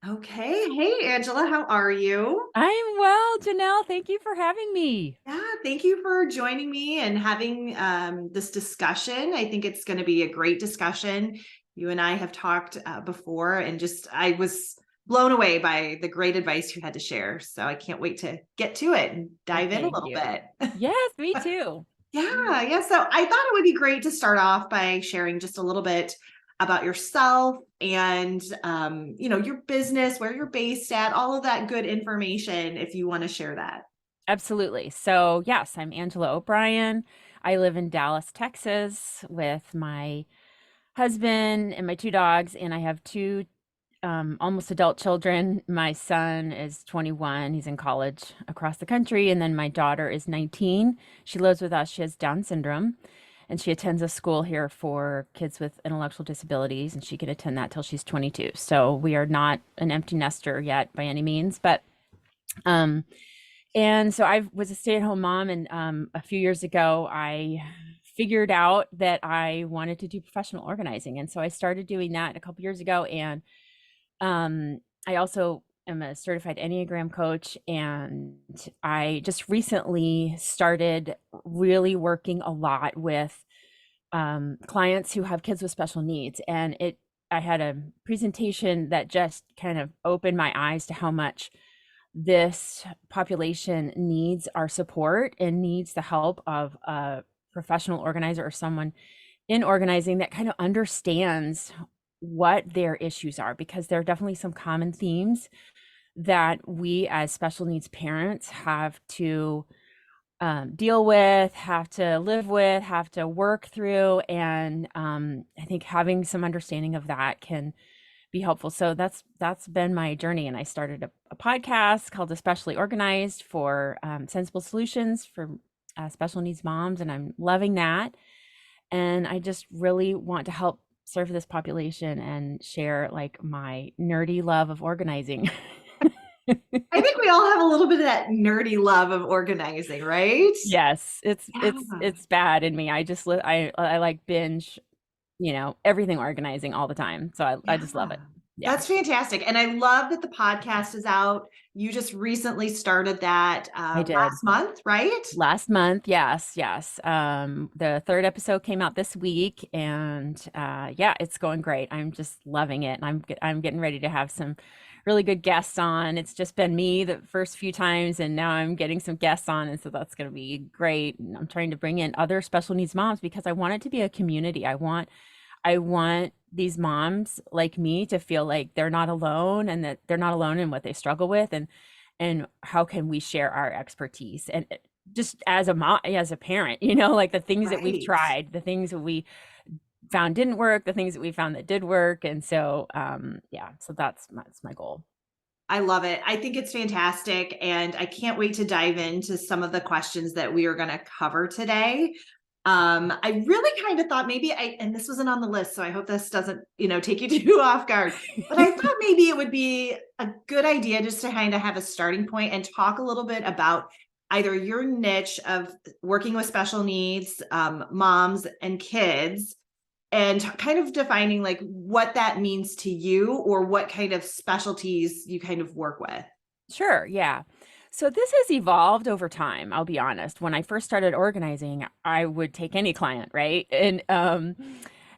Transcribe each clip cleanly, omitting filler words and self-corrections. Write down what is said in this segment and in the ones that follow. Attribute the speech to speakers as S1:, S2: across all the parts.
S1: Okay. Hey, Angela, how are you?
S2: I'm well, Janelle. Thank you for having me.
S1: Yeah, thank you for joining me and having this discussion. I think it's going to be a great discussion. You and I have talked before, and just I was blown away by the great advice you had to share. So I can't wait to get to it and
S2: Well,
S1: dive in a
S2: thank
S1: little
S2: you.
S1: bit.
S2: Yes, me too.
S1: Yeah. So I thought it would be great to start off by sharing just a little bit about yourself and your business, where you're based at, all of that good information if you want to share that.
S2: Absolutely. So, yes, I'm Angela O'Brien. I live in Dallas, Texas with my husband and my two dogs, and I have two almost adult children. My son is 21, he's in college across the country, and then my daughter is 19. She lives with us. She has Down syndrome, and she attends a school here for kids with intellectual disabilities, and she can attend that till she's 22. So we are not an empty nester yet by any means, but um and so I was a stay-at-home mom, and a few years ago I figured out that I wanted to do professional organizing, and so I started doing that a couple years ago. And I also am a certified Enneagram coach, and I just recently started really working a lot with clients who have kids with special needs. And I had a presentation that just kind of opened my eyes to how much this population needs our support and needs the help of a professional organizer or someone in organizing that kind of understands what their issues are, because there are definitely some common themes that we as special needs parents have to deal with, have to live with, have to work through. And I think having some understanding of that can be helpful. So that's been my journey. And I started a podcast called Especially Organized for Sensible Solutions for special needs moms, and I'm loving that. And I just really want to help serve this population and share like my nerdy love of organizing.
S1: I think we all have a little bit of that nerdy love of organizing, right?
S2: Yes, it's
S1: Yeah.
S2: it's it's bad in me. I like binge, everything organizing all the time. So I just love
S1: Yeah.
S2: it. Yeah.
S1: That's fantastic. And I love that the podcast is out. You just recently started that
S2: I did.
S1: last month, right?
S2: Last month, yes, yes. The third episode came out this week, and yeah, it's going great. I'm just loving it, and I'm getting ready to have some really good guests on. It's just been me the first few times, and now I'm getting some guests on, and so that's going to be great. And I'm trying to bring in other special needs moms because I want it to be a community. I want these moms like me to feel like they're not alone, and that they're not alone in what they struggle with, and how can we share our expertise. And just as a mom, as a parent, like the things that we've
S1: Right.
S2: tried, the things that we found didn't work, the things that we found that did work. And so yeah, so that's my goal.
S1: I love it. I think it's fantastic. And I can't wait to dive into some of the questions that we are going to cover today. I really kind of thought and this wasn't on the list, so I hope this doesn't, take you too off guard. But I thought maybe it would be a good idea just to kind of have a starting point and talk a little bit about either your niche of working with special needs, moms and kids, and kind of defining like what that means to you or what kind of specialties you kind of work with.
S2: Sure, yeah. So this has evolved over time, I'll be honest. When I first started organizing, I would take any client, right? And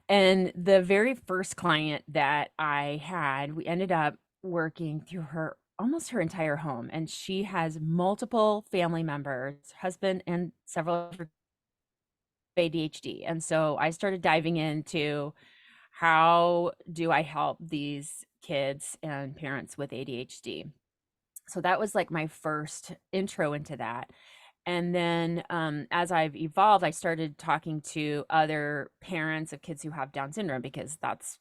S2: the very first client that I had, we ended up working through her almost her entire home, and she has multiple family members, husband and several of her ADHD. And so I started diving into how do I help these kids and parents with ADHD. So that was like my first intro into that. And then as I've evolved, I started talking to other parents of kids who have Down syndrome, because that's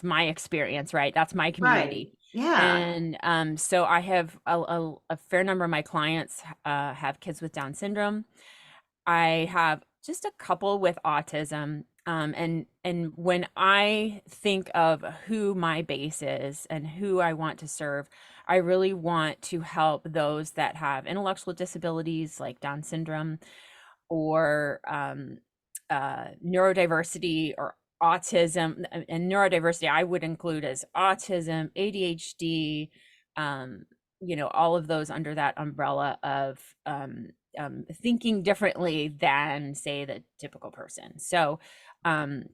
S2: my experience, right? That's my
S1: Right.
S2: community.
S1: Yeah.
S2: And so I have a fair number of my clients have kids with Down syndrome. I have just a couple with autism. And when I think of who my base is and who I want to serve, I really want to help those that have intellectual disabilities like Down syndrome, or neurodiversity, or autism and neurodiversity, I would include as autism, ADHD, um, all of those under that umbrella of thinking differently than, say, the typical person. So, um,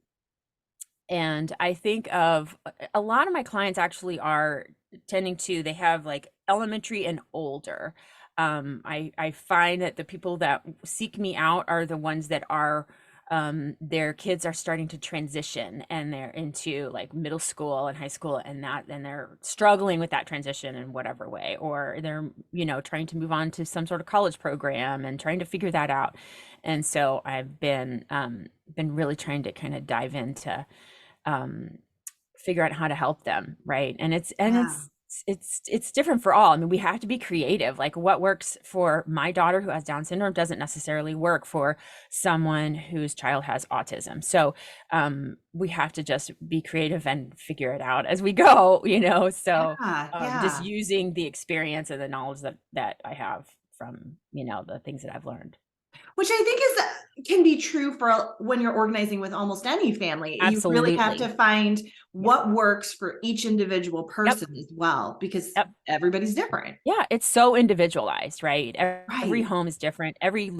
S2: and I think of a lot of my clients actually are tending to, they have like elementary and older. I find that the people that seek me out are the ones that are, their kids are starting to transition and they're into like middle school and high school, and they're struggling with that transition in whatever way, or they're, trying to move on to some sort of college program and trying to figure that out. And so I've been really trying to kind of dive into, um, figure out how to help them, right? And
S1: Yeah.
S2: it's different for all. I mean, we have to be creative. Like what works for my daughter who has Down syndrome doesn't necessarily work for someone whose child has autism. So we have to just be creative and figure it out as we go, So
S1: Yeah.
S2: just
S1: Yeah.
S2: using the experience and the knowledge that I have from, the things that I've learned.
S1: Which I think can be true for when you're organizing with almost any family. You really have to
S2: Absolutely.
S1: find
S2: Yep.
S1: what works for each individual
S2: Yep.
S1: person as well, because
S2: Yep.
S1: everybody's different.
S2: Yeah, it's so individualized, right? Every
S1: Right.
S2: home is different. Every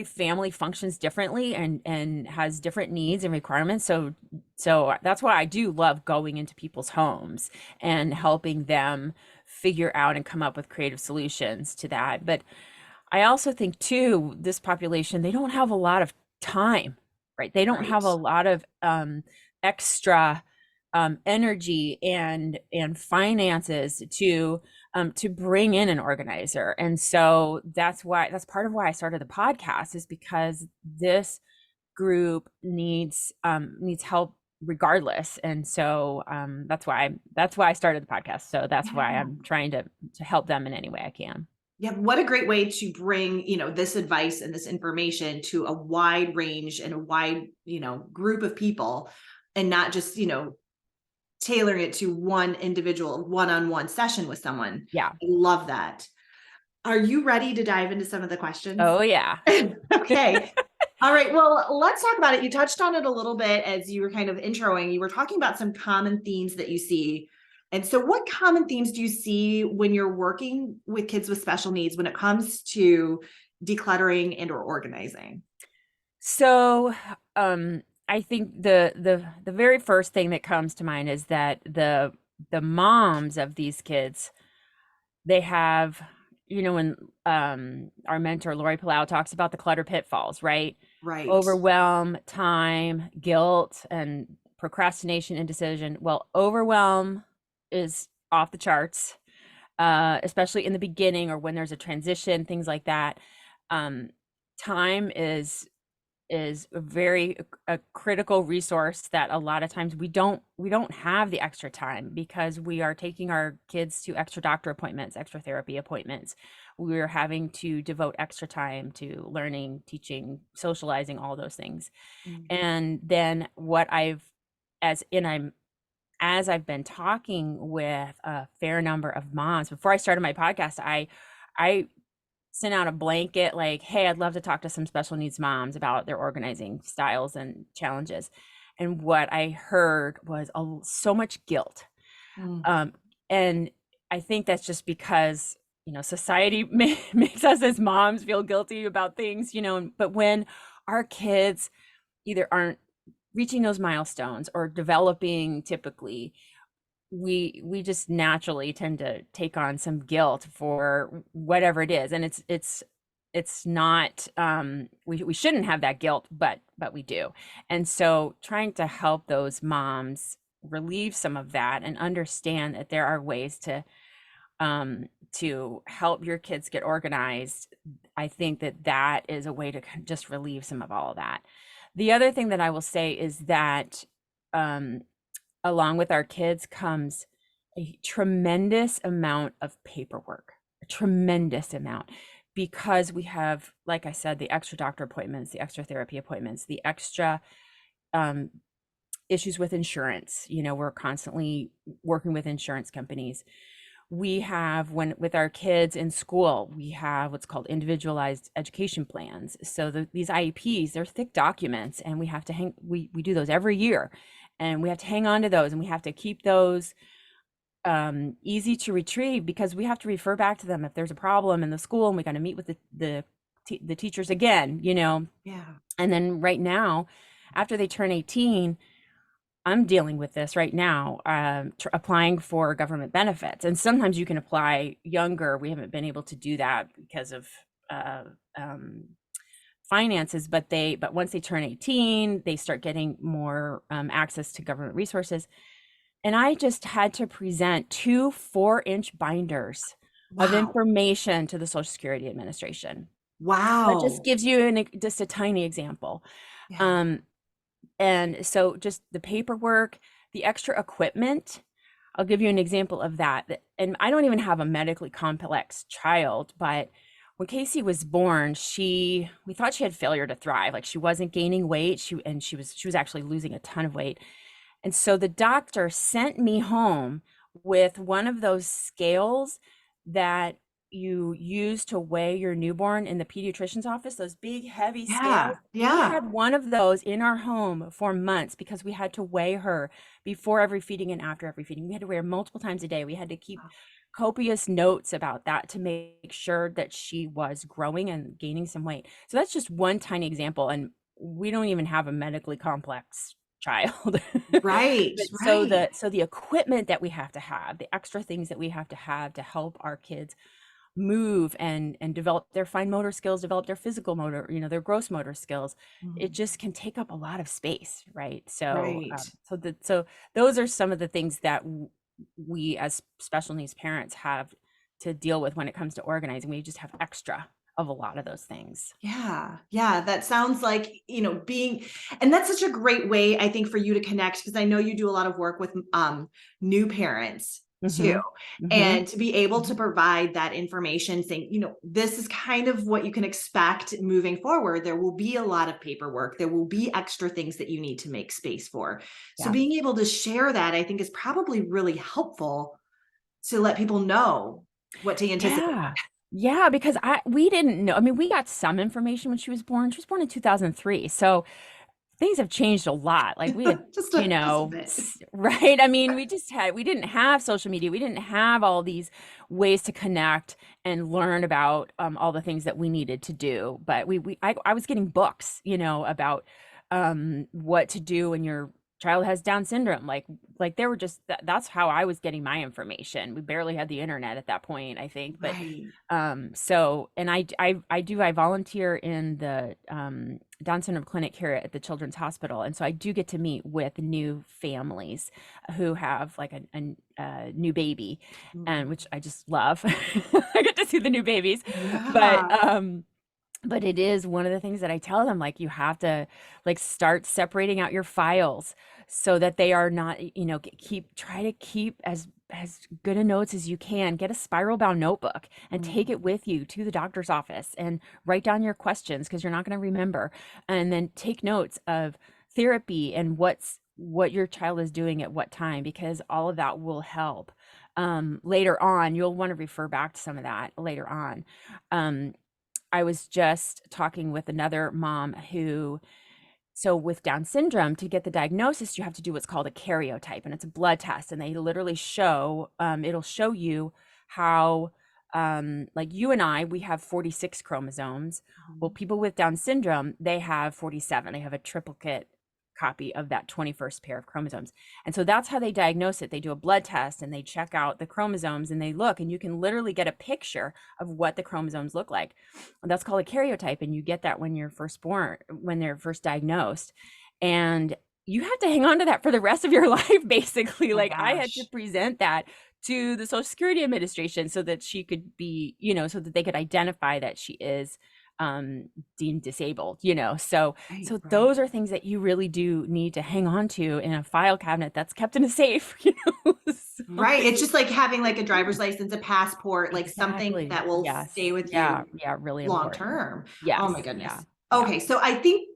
S2: family functions differently and has different needs and requirements. So that's why I do love going into people's homes and helping them figure out and come up with creative solutions to that. But I also think too, this population, they don't have a lot of time, right? They don't
S1: Right.
S2: have a lot of extra energy and finances to bring in an organizer. And so that's part of why I started the podcast, is because this group needs help regardless. And so that's why I started the podcast. So that's why
S1: Yeah.
S2: I'm trying to help them in any way I can.
S1: Yeah, what a great way to bring, this advice and this information to a wide range and a wide, group of people, and not just, tailoring it to one individual one-on-one session with someone.
S2: Yeah.
S1: I love that. Are you ready to dive into some of the questions?
S2: Oh yeah.
S1: Okay. All right. Well, let's talk about it. You touched on it a little bit as you were kind of introing. You were talking about some common themes that you see. And so, what common themes do you see when you're working with kids with special needs when it comes to decluttering and or organizing?
S2: So, I think the very first thing that comes to mind is that the moms of these kids, they have, when our mentor Lori Palau talks about the clutter pitfalls, right?
S1: Right.
S2: Overwhelm, time, guilt, and procrastination, indecision. Well, overwhelm is off the charts, especially in the beginning or when there's a transition, things like that. Time is a critical resource that a lot of times we don't have the extra time because we are taking our kids to extra doctor appointments, extra therapy appointments. We're having to devote extra time to learning, teaching, socializing, all those things.
S1: Mm.
S2: And then what as I've been talking with a fair number of moms before I started my podcast, I sent out a blanket like, hey, I'd love to talk to some special needs moms about their organizing styles and challenges. And what I heard was so much guilt.
S1: Mm.
S2: Um, and I think that's just because, society makes us as moms feel guilty about things, but when our kids either aren't reaching those milestones or developing typically, we just naturally tend to take on some guilt for whatever it is, and it's not, we shouldn't have that guilt, but we do. And so trying to help those moms relieve some of that and understand that there are ways to help your kids get organized. I think that is a way to just relieve some of all of that. The other thing that I will say is that, along with our kids comes a tremendous amount of paperwork, a tremendous amount, because we have, like I said, the extra doctor appointments, the extra therapy appointments, the extra um, issues with insurance. We're constantly working with insurance companies. we have, when with our kids in school, we have what's called individualized education plans. So these IEPs, they're thick documents, and we have to we do those every year, and we have to hang on to those, and we have to keep those easy to retrieve, because we have to refer back to them if there's a problem in the school, and we got to meet with the teachers again,
S1: Yeah.
S2: and then right now, after they turn 18, I'm dealing with this right now, applying for government benefits. And sometimes you can apply younger. We haven't been able to do that because of uh, um, finances, but once they turn 18, they start getting more access to government resources. And I just had to present 2 4-inch binders of
S1: Wow.
S2: information to the Social Security Administration. That just
S1: Wow.
S2: gives you just a tiny example.
S1: Yeah.
S2: Um, and so just the paperwork, the extra equipment, I'll give you an example of that. And I don't even have a medically complex child, but when Casey was born, we thought she had failure to thrive. Like, she wasn't gaining weight. She was actually losing a ton of weight. And so the doctor sent me home with one of those scales that you use to weigh your newborn in the pediatrician's office, those big, heavy scales.
S1: Yeah.
S2: We
S1: Yeah.
S2: had one of those in our home for months because we had to weigh her before every feeding and after every feeding. We had to weigh her multiple times a day. We had to keep copious notes about that to make sure that she was growing and gaining some weight. So that's just one tiny example. And we don't even have a medically complex child.
S1: Right.
S2: But
S1: Right.
S2: so the equipment that we have to have, the extra things that we have to help our kids move and develop their fine motor skills, develop their physical motor, their gross motor skills, it
S1: Mhm.
S2: just can take up a lot of space, right? So
S1: Right.
S2: so those are some of the things that we as special needs parents have to deal with when it comes to organizing. We just have extra of a lot of those things.
S1: Yeah. Yeah. That sounds like, and that's such a great way, I think, for you to connect, because I know you do a lot of work with new parents too.
S2: Mm-hmm. Mm-hmm.
S1: And to be able to provide that information saying, this is kind of what you can expect moving forward. There will be a lot of paperwork. There will be extra things that you need to make space for. So
S2: Yeah.
S1: being able to share that, I think, is probably really helpful to let people know what to anticipate.
S2: Yeah. Yeah, because we didn't know. I mean, we got some information when she was born. She was born in 2003. So things have changed a lot. Like, we had,
S1: Just a bit.
S2: right? I mean, we didn't have social media. We didn't have all these ways to connect and learn about all the things that we needed to do. But I was getting books, about what to do when your child has Down syndrome. Like they were just that's how I was getting my information. We barely had the internet at that point, I think. But
S1: Right.
S2: so, and I volunteer in the Down syndrome clinic here at the Children's Hospital, and so I do get to meet with new families who have like a new baby, and
S1: Mhm.
S2: which I just love. I get to see the new babies, but
S1: Yeah.
S2: but it is one of the things that I tell them, like, you have to like start separating out your files so that they are not, try to keep as good a notes as you can. Get a spiral bound notebook and take it
S1: Mhm.
S2: with you to the doctor's office and write down your questions, because you're not going to remember. And then take notes of therapy and what your child is doing at what time, because all of that will help. Later on, you'll want to refer back to some of that later on. Um, I was just talking with another mom so with Down syndrome, to get the diagnosis, you have to do what's called a karyotype, and it's a blood test. And they literally it'll show you how, like you and I, we have 46 chromosomes. Well,
S1: Mhm.
S2: people with Down syndrome, they have 47. They have a triplicate copy of that 21st pair of chromosomes. And so that's how they diagnose it. They do a blood test and they check out the chromosomes and they look, and you can literally get a picture of what the chromosomes look like. And that's called a karyotype. And you get that when you're first born, when they're first diagnosed. And you have to hang on to that for the rest of your life, basically.
S1: Oh my
S2: Like, I had to
S1: gosh.
S2: present that to the Social Security Administration so that she could be, so that they could identify that she is deemed disabled. So
S1: Right, right.
S2: those are things that you really do need to hang on to in a file cabinet that's kept in a safe. So,
S1: Right. It's just like having like a driver's license, a passport, like something
S2: exactly.
S1: that will stay
S2: Yes.
S1: with
S2: Yeah.
S1: you
S2: Yeah. Really
S1: long
S2: important.
S1: term. Oh my
S2: Yes. Yeah.
S1: goodness.
S2: Yeah.
S1: Okay, so I think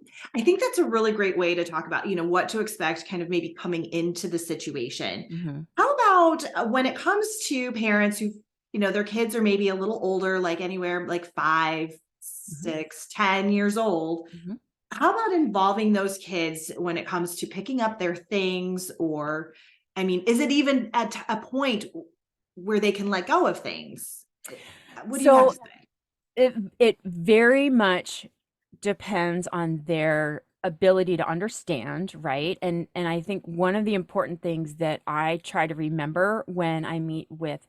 S1: that's a really great way to talk about, what to expect kind of maybe coming into the situation.
S2: Hmm.
S1: How about when it comes to parents who, their kids are maybe a little older, like anywhere like 5,
S2: Mhm.
S1: 6, 10 years old.
S2: Mhm.
S1: How about involving those kids when it comes to picking up their things? Or, I mean, is it even at a point where they can let go of things? What do you have to
S2: So
S1: say?
S2: it very much depends on their ability to understand, right? And I think one of the important things that I try to remember when I meet with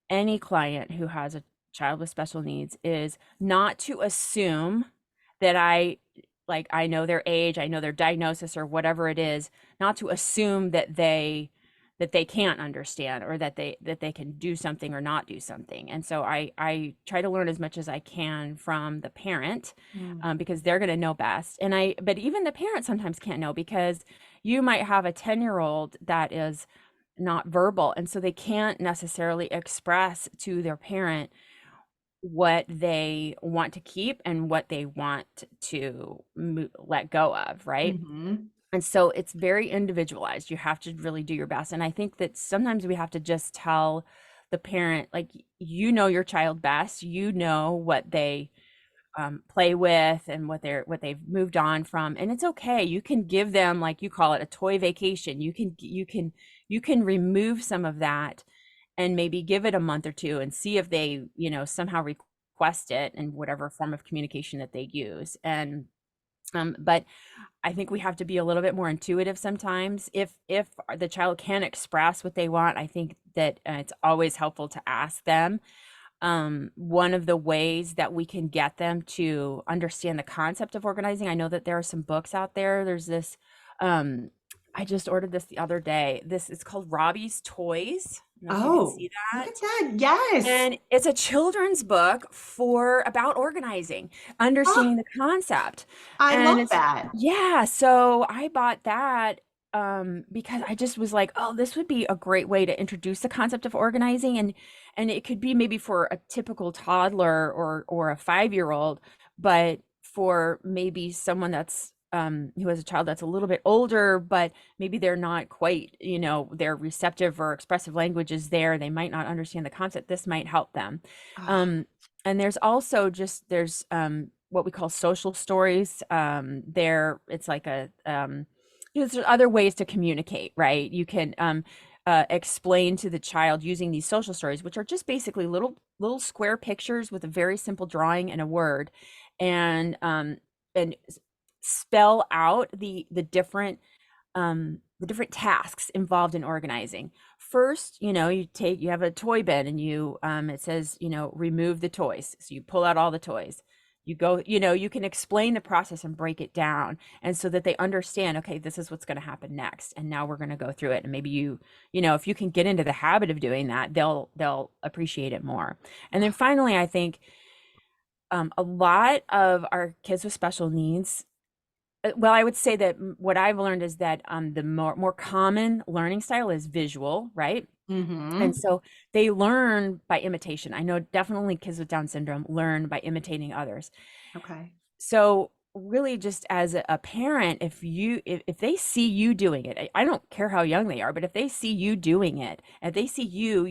S2: any client who has a child with special needs is not to assume that I know their age, I know their diagnosis or whatever it is, not to assume that they can't understand or that they can do something or not do something. And so I try to learn as much as I can from the parent,
S1: Mm.
S2: because they're going to know best. But even the parent sometimes can't know, because you might have a 10-year-old that is not verbal, and so they can't necessarily express to their parent what they want to keep and what they want to let go of, right?
S1: Mhm.
S2: And so it's very individualized. You have to really do your best. And I think that sometimes we have to just tell the parent, like, you know your child best, you know what they play with and what they've moved on from, and it's okay. You can give them, like you call it, a toy vacation. You can remove some of that and maybe give it a month or two and see if they somehow request it in whatever form of communication that they use. And but I think we have to be a little bit more intuitive sometimes. If the child can express what they want, I think that it's always helpful to ask them. One of the ways that we can get them to understand the concept of organizing, I know that there are some books out there. There's this, um, I just ordered this the other day. This is called Robbie's Toys. I don't know if you can
S1: Oh,
S2: see
S1: look at
S2: that.
S1: that. Yes.
S2: And it's a children's book about organizing,
S1: Oh,
S2: understanding the concept.
S1: I
S2: And
S1: love
S2: it's,
S1: that.
S2: yeah, so I bought that because I just was like, oh, this would be a great way to introduce the concept of organizing. And it could be maybe for a typical toddler or a 5-year-old, but for maybe someone that's who has a child that's a little bit older, but maybe they're not quite, their receptive or expressive language is there. They might not understand the concept. This might help them.
S1: Oh,
S2: Um, and there's also there's what we call social stories. It's like there's other ways to communicate, right? You can explain to the child using these social stories, which are just basically little square pictures with a very simple drawing and a word, and spell out the different tasks involved in organizing. First, you have a toy bin, and it says, remove the toys. So you pull out all the toys. You go, you can explain the process and break it down, and so that they understand, okay, this is what's going to happen next, and now we're going to go through it. And maybe if you can get into the habit of doing that, they'll appreciate it more. And then finally, I think a lot of our kids with special needs, well, I would say that what I've learned is that the more common learning style is visual, right? And
S1: mm-hmm.
S2: so they learn by imitation. I know definitely kids with Down syndrome learn by imitating others.
S1: Okay.
S2: So really, just as a parent, if they see you doing it, I don't care how young they are, but if they see you doing it, if they see you,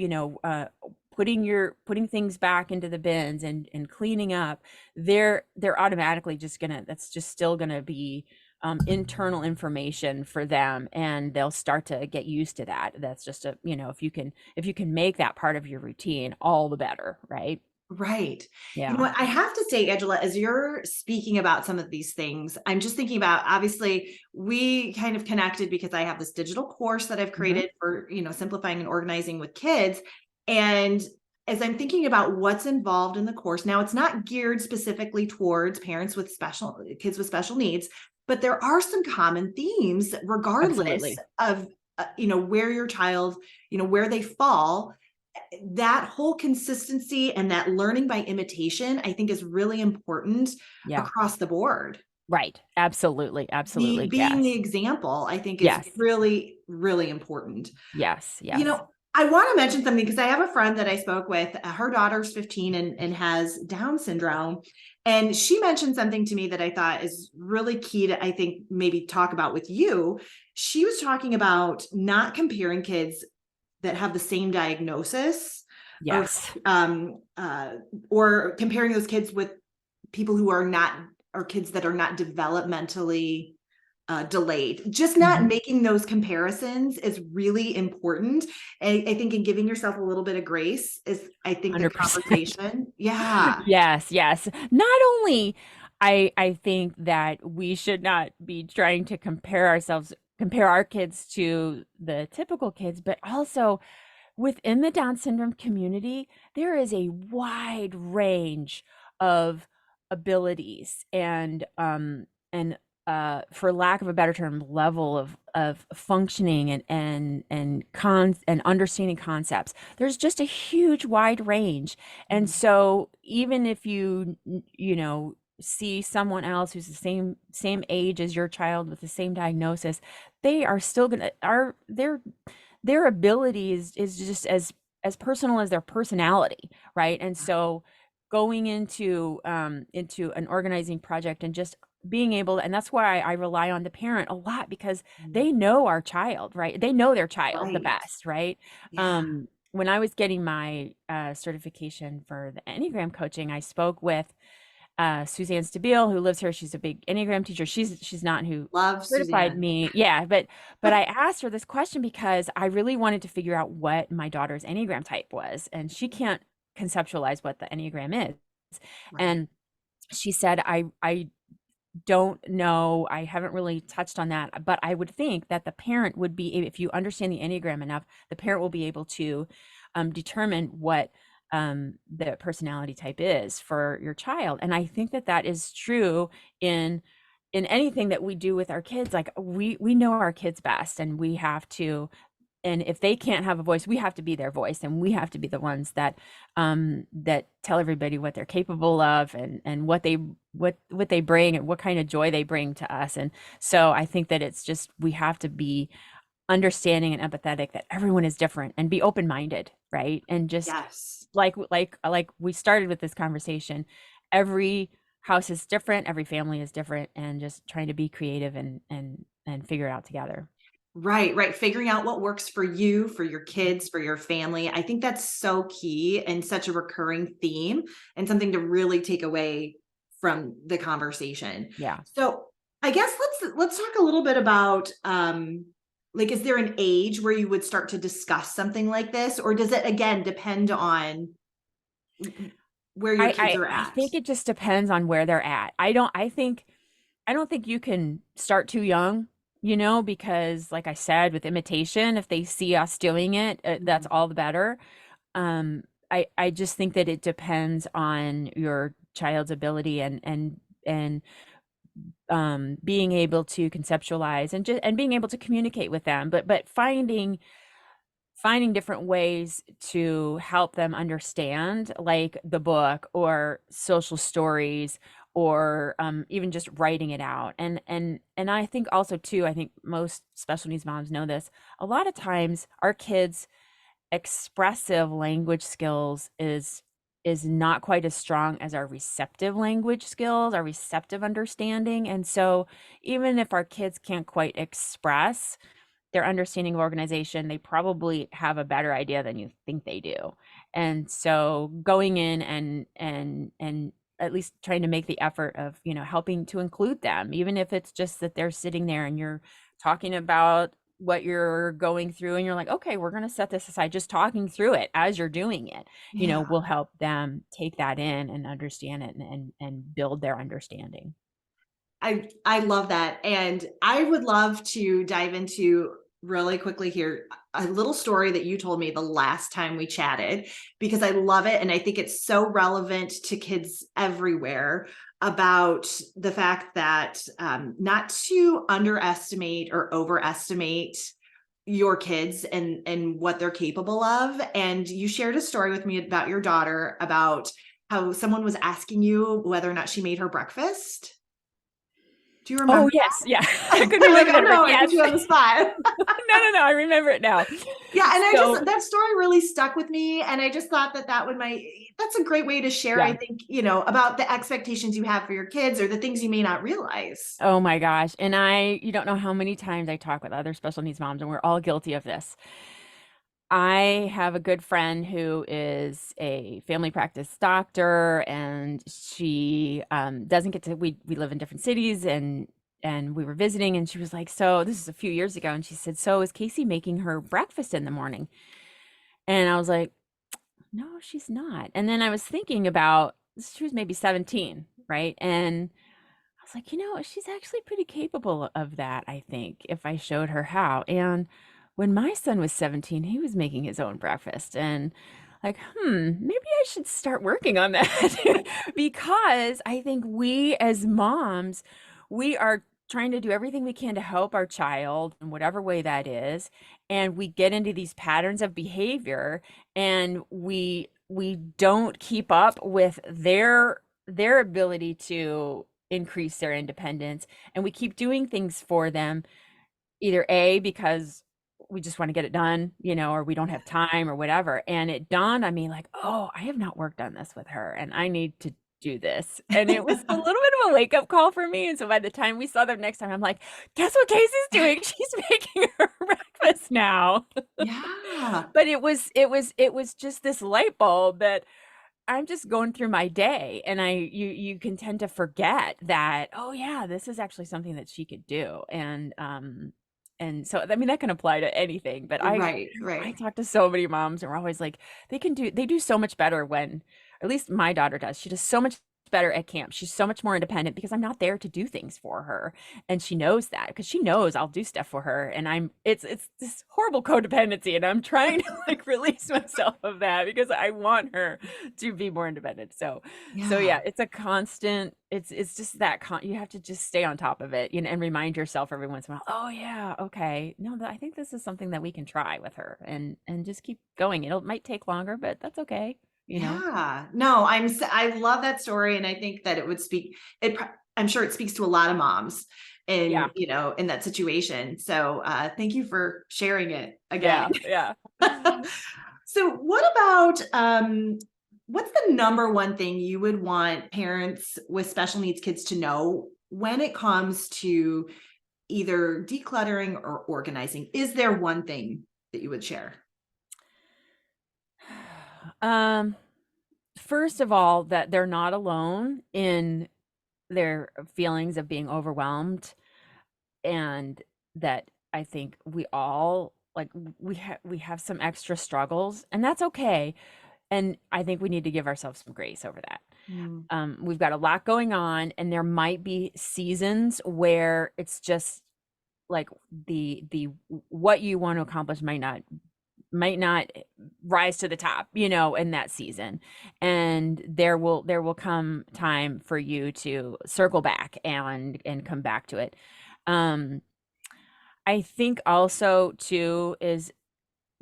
S2: putting things back into the bins and cleaning up, they're automatically that's just still gonna be internal information for them, and they'll start to get used to that. That's just if you can make that part of your routine, all the better, right?
S1: Right. You know
S2: Yeah.
S1: what? I have to say, Angela, as you're speaking about some of these things, I'm just thinking about, obviously, we kind of connected because I have this digital course that I've
S2: Hmm.
S1: created for, simplifying and organizing with kids. And as I'm thinking about what's involved in the course, now it's not geared specifically towards parents with kids with special needs, but there are some common themes regardless
S2: Absolutely.
S1: of, where your child, where they fall. That whole consistency and that learning by imitation, I think, is really important
S2: Yeah.
S1: across the board.
S2: Right. Absolutely. Absolutely.
S1: Being the
S2: Yes.
S1: example, I think, is
S2: Yes.
S1: really, really important.
S2: Yes.
S1: You
S2: Yes.
S1: know, I want to mention something because I have a friend that I spoke with. Her daughter's 15 and has Down syndrome. And she mentioned something to me that I thought is really key to, I think, maybe talk about with you. She was talking about not comparing kids that have the same diagnosis, or
S2: Yes.
S1: um, uh, or comparing those kids with people who are not, or kids that are not developmentally delayed. Just not
S2: Mhm.
S1: making those comparisons is really important. I think in giving yourself a little bit of grace is, I think, the
S2: 100%.
S1: conversation. Yeah.
S2: Yes, yes. Not only I think that we should not be trying to compare our kids to the typical kids, but also within the Down syndrome community, there is a wide range of abilities and for lack of a better term, level of functioning and understanding concepts. There's just a huge wide range. And
S1: Mhm.
S2: so even if you know, see someone else who's the same age as your child with the same diagnosis, they are still gonna are their ability is just as personal as their personality, right? And so going into an organizing project and just being able, and that's why I rely on the parent a lot, because
S1: Mhm.
S2: they know our child, right? They know their child the
S1: Right.
S2: best, right?
S1: Yeah.
S2: When I was getting my certification for the Enneagram coaching, I spoke with Suzanne Stabile, who lives here. She's a big Enneagram teacher. She's not who
S1: Love
S2: certified
S1: Suzanne.
S2: me. Yeah, but I asked her this question because I really wanted to figure out what my daughter's Enneagram type was, and she can't conceptualize what the Enneagram is.
S1: Right.
S2: And she said, I don't know. I haven't really touched on that, but I would think that the parent would be, if you understand the Enneagram enough, the parent will be able to determine what the personality type is for your child. And I think that that is true in anything that we do with our kids. Like we know our kids best, and we have to, and if they can't have a voice, we have to be their voice, and we have to be the ones that tell everybody what they're capable of, and what they bring and what kind of joy they bring to us. And so I think that it's just, we have to be understanding and empathetic that everyone is different, and be open-minded, right? And just
S1: Yes.
S2: like we started with this conversation, every house is different, every family is different, and just trying to be creative and figure it out together.
S1: Right, right. Figuring out what works for you, for your
S2: Mhm.
S1: kids, for your family. I think that's so key and such a recurring theme, and something to really take away from the conversation.
S2: Yeah.
S1: So I guess let's talk a little bit about like, is there an age where you would start to discuss something like this, or does it again depend on where your kids are
S2: I
S1: at?
S2: think it just depends on where they're at. I don't think you can start too young, because like I said, with imitation, if they see us doing it, that's
S1: Mhm.
S2: all the better. I just think that it depends on your child's ability and being able to conceptualize and being able to communicate with them, but finding different ways to help them understand, like the book or social stories, or even just writing it out. And I think also too, I think most special needs moms know this. A lot of times, our kids' expressive language skills is not quite as strong as our receptive language skills, our receptive understanding. And so, even if our kids can't quite express their understanding of organization, they probably have a better idea than you think they do. And so going in and at least trying to make the effort of, helping to include them, even if it's just that they're sitting there and you're talking about what you're going through, and you're like, okay, we're going to set this aside. Just talking through it as you're doing it,
S1: Yeah.
S2: will help them take that in and understand it, and build their understanding.
S1: I love that, and I would love to dive into really quickly here a little story that you told me the last time we chatted, because I love it and I think it's so relevant to kids everywhere, about the fact that not to underestimate or overestimate your kids and what they're capable of. And you shared a story with me about your daughter, about how someone was asking you whether or not she made her breakfast. Do you
S2: Oh
S1: remember
S2: yes, yeah.
S1: that?
S2: I couldn't
S1: You're like,
S2: remember
S1: "Oh,
S2: that, but
S1: no, I put
S2: yes.
S1: you on the spot."
S2: No, I remember it now.
S1: Yeah, and I just,
S2: So
S1: that story really stuck with me, and I just thought that that's a great way to share, I
S2: yeah.
S1: think, about the expectations you have for your kids, or the things you may not realize.
S2: Oh my gosh. And you don't know how many times I talk with other special needs moms, and we're all guilty of this. I have a good friend who is a family practice doctor, and she doesn't get to. We live in different cities, and we were visiting, and she was like, "So this is a few years ago," and she said, "So is Casey making her breakfast in the morning?" And I was like, "No, she's not." And then I was thinking about she was maybe 17, right? And I was like, she's actually pretty capable of that, I think, if I showed her how. And when my son was 17, he was making his own breakfast. And like, maybe I should start working on that because I think we as moms, we are trying to do everything we can to help our child in whatever way that is. And we get into these patterns of behavior and we don't keep up with their ability to increase their independence, and we keep doing things for them, either A, because we just want to get it done, or we don't
S1: Yeah.
S2: have time or whatever. And it dawned on me like, oh, I have not worked on this with her and I need to do this. And it was a little bit of a wake up call for me. And so by the time we saw them next time, I'm like, guess what Casey's doing? She's making her breakfast now.
S1: Yeah.
S2: But it was just this light bulb that I'm just going through my day, and you can tend to forget that, oh yeah, this is actually something that she could do. And so I mean that can apply to anything, but
S1: Right,
S2: I
S1: right.
S2: talk to so many moms and we're always like, they do so much better when, at least my daughter does. She does so much better at camp. She's so much more independent because I'm not there to do things for her. And she knows that because she knows I'll do stuff for her. And it's this horrible codependency. And I'm trying to like release myself of that because I want her to be more independent. So
S1: Yeah.
S2: yeah, it's a constant, it's just that you have to just stay on top of it, and remind yourself every once in a while, oh yeah, okay. No, I think this is something that we can try with her and just keep going. Might take longer, but that's okay, you know.
S1: Yeah. No, I love that story. And I think that it would speak, I'm sure it speaks to a lot of moms
S2: Yeah.
S1: in that situation. So, thank you for sharing it again.
S2: Yeah. Yeah.
S1: So what about, what's the number one thing you would want parents with special needs kids to know when it comes to either decluttering or organizing? Is there one thing that you would share?
S2: Um, First of all, that they're not alone in their feelings of being overwhelmed, and that I think we all like we have some extra struggles, and that's okay. And I think we need to give ourselves some grace over that.
S1: Mm,
S2: We've got a lot going on, and there might be seasons where it's just like the what you want to accomplish might not rise to the top, in that season. And there will come time for you to circle back and come back to it. Um, I think also too is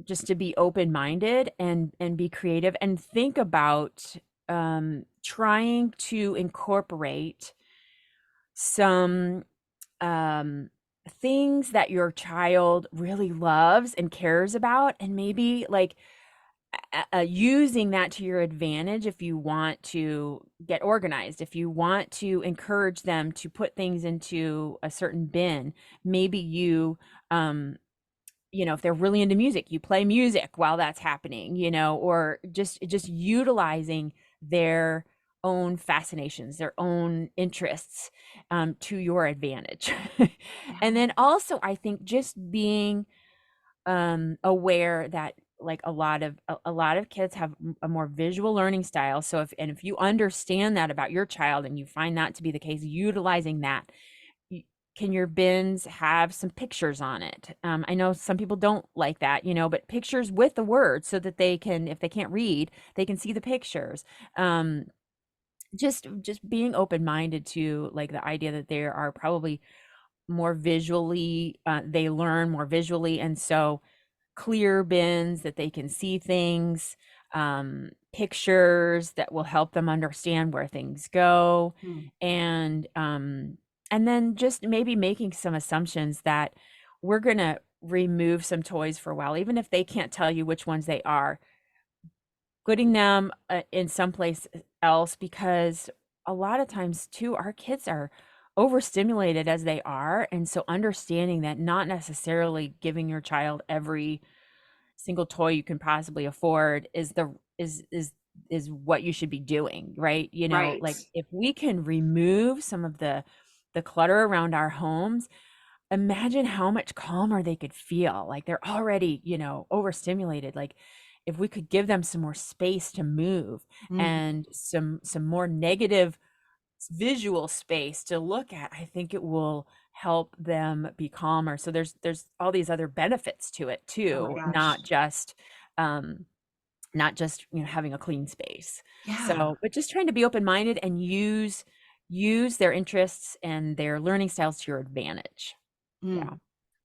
S2: just to be open-minded and be creative and think about trying to incorporate some um things that your child really loves and cares about, and maybe like using that to your advantage if you want to get organized, if you want to encourage them to put things into a certain bin. Maybe if they're really into music, you play music while that's happening, or just utilizing their own fascinations, their own interests, to your advantage. And
S1: yeah.
S2: then also, I think just being aware that like a lot of kids have a more visual learning style. So if you understand that about your child and you find that to be the case, utilizing that, can your bins have some pictures on it? I know some people don't like that, but pictures with the words so that they can, if they can't read, they can see the pictures. um just being open-minded to like the idea that there are probably more visually, they learn more visually, and so clear bins that they can see things, pictures that will help them understand where things go,
S1: Mm.
S2: and then just maybe making some assumptions that we're gonna remove some toys for a while, even if they can't tell you which ones they are, putting them in someplace else, because a lot of times too our kids are overstimulated as they are, and so understanding that not necessarily giving your child every single toy you can possibly afford is what you should be doing, right? You know,
S1: Right.
S2: like if we can remove some of the clutter around our homes, imagine how much calmer they could feel. Like they're already, overstimulated. Like if we could give them some more space to move
S1: Mhm.
S2: and some more negative visual space to look at, I think it will help them be calmer. So there's all these other benefits to it
S1: Oh my
S2: too,
S1: gosh.
S2: um not just, having a clean space.
S1: Yeah.
S2: So, but just trying to be open-minded and use their interests and their learning styles to your advantage.
S1: Mm.
S2: Yeah.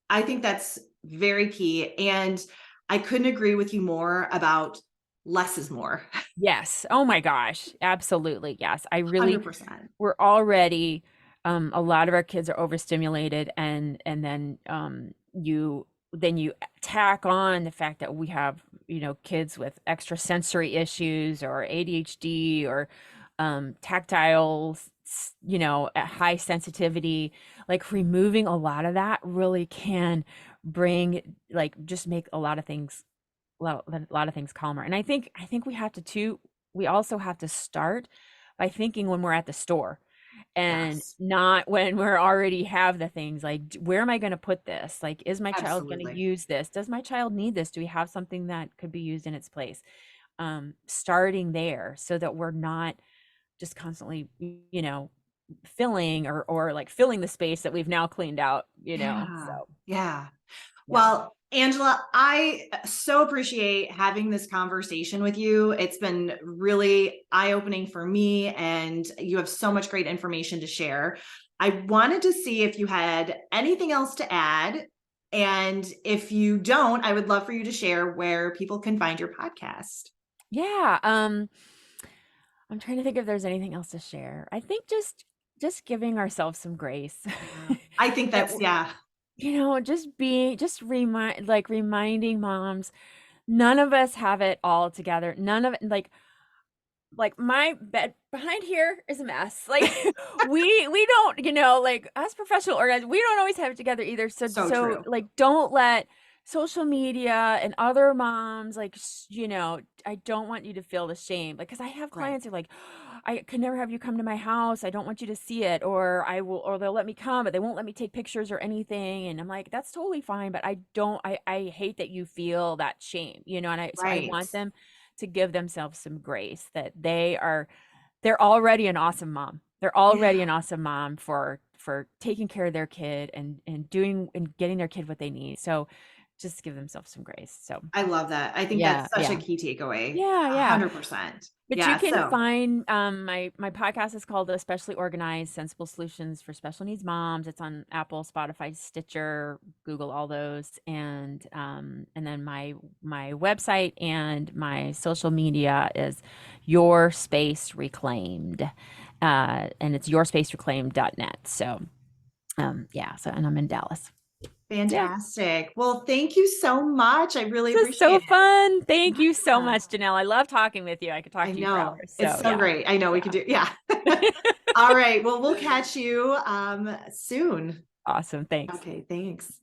S1: I think that's very key. And I couldn't agree with you more about less is more.
S2: Yes. Oh my gosh. Absolutely. Yes. I really
S1: 100%.
S2: we're already a lot of our kids are overstimulated, and then you tack on the fact that we have, kids with extrasensory issues or ADHD or tactile, at high sensitivity. Like removing a lot of that really can bring, like, just make a lot of things calmer. And I think we also have to start by thinking when we're at the store and
S1: Yes,
S2: not when we're already have the things. Like, where am I going to put this? Like, is my child going to
S1: absolutely.
S2: use this? Does my child need this? Do we have something that could be used in its place? Starting there so that we're not just constantly, filling or like filling the space that we've now cleaned out,
S1: Yeah.
S2: so
S1: Yeah.
S2: yeah.
S1: Well, Angela, I so appreciate having this conversation with you. It's been really eye-opening for me, and you have so much great information to share. I wanted to see if you had anything else to add. And if you don't, I would love for you to share where people can find your podcast.
S2: Yeah, I'm trying to think if there's anything else to share. I think just giving ourselves some grace.
S1: Yeah. I think
S2: That
S1: that's, yeah,
S2: reminding moms, none of us have it all together. None of it, like my bed behind here is a mess. Like we don't, like us professional organizers, we don't always have it together either. So
S1: so true.
S2: like don't let social media and other moms I don't want you to feel the shame. Like, cuz I have
S1: Right.
S2: clients who are like, I could never have you come to my house. I don't want you to see it, or I will, or they'll let me come, but they won't let me take pictures or anything. And I'm like, that's totally fine, but I hate that you feel that shame, so I
S1: Right.
S2: want them to give themselves some grace that they're already an awesome mom. They're already
S1: Yeah.
S2: an awesome mom for taking care of their kid and doing and getting their kid what they need. So just give themselves some grace. So
S1: I love that. I think
S2: yeah,
S1: that's such a
S2: yeah.
S1: key takeaway.
S2: Yeah, yeah.
S1: 100%.
S2: But you
S1: Yeah.
S2: can
S1: So
S2: find my podcast is called Especially Organized Sensible Solutions for Special Needs Moms. It's on Apple, Spotify, Stitcher, Google, all those. And then my website and my social media is Your Space Reclaimed. And it's yourspacereclaimed.net. So yeah, so and I'm in Dallas. Yeah.
S1: fantastic. Well, thank you so much. I really
S2: This is so
S1: appreciate it.
S2: fun. Thank you so
S1: Yeah,
S2: much, Janelle. I love talking with you. I could talk
S1: I
S2: to you for
S1: know.
S2: hours.
S1: It's
S2: So
S1: so
S2: yeah.
S1: great. I know we could
S2: Yeah.
S1: do, yeah. All right. Well, we'll catch you soon.
S2: Awesome. Thanks.
S1: Okay, thanks.